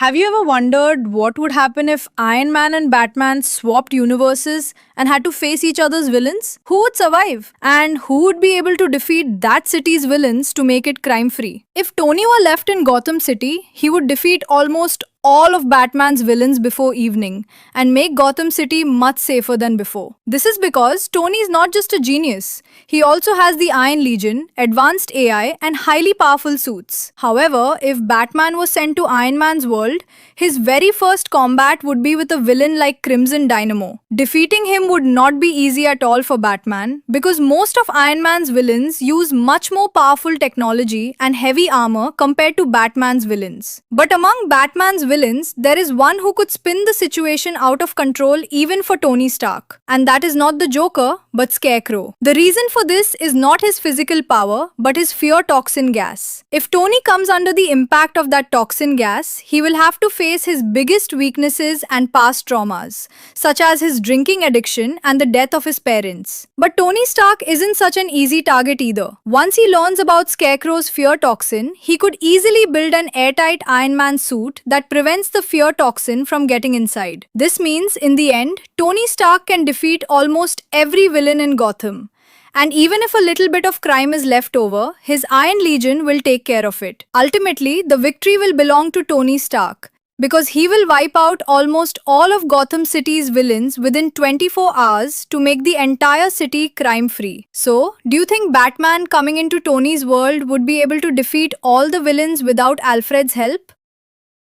Have you ever wondered what would happen if Iron Man and Batman swapped universes and had to face each other's villains? Who would survive? And who would be able to defeat that city's villains to make it crime free? If Tony were left in Gotham City, he would defeat almost all of Batman's villains before evening and make Gotham City much safer than before. This is because Tony is not just a genius, he also has the Iron Legion, advanced AI, and highly powerful suits. However, if Batman was sent to Iron Man's world, his very first combat would be with a villain like Crimson Dynamo. Defeating him would not be easy at all for Batman because most of Iron Man's villains use much more powerful technology and heavy armor compared to Batman's villains. But among Batman's villains, there is one who could spin the situation out of control even for Tony Stark. And that is not the Joker, but Scarecrow. The reason for this is not his physical power, but his fear toxin gas. If Tony comes under the impact of that toxin gas, he will have to face his biggest weaknesses and past traumas, such as his drinking addiction and the death of his parents. But Tony Stark isn't such an easy target either. Once he learns about Scarecrow's fear toxin, he could easily build an airtight Iron Man suit that prevents the fear toxin from getting inside. This means, in the end, Tony Stark can defeat almost every villain in Gotham. And even if a little bit of crime is left over, his Iron Legion will take care of it. Ultimately, the victory will belong to Tony Stark, because he will wipe out almost all of Gotham City's villains within 24 hours to make the entire city crime-free. So, do you think Batman coming into Tony's world would be able to defeat all the villains without Alfred's help?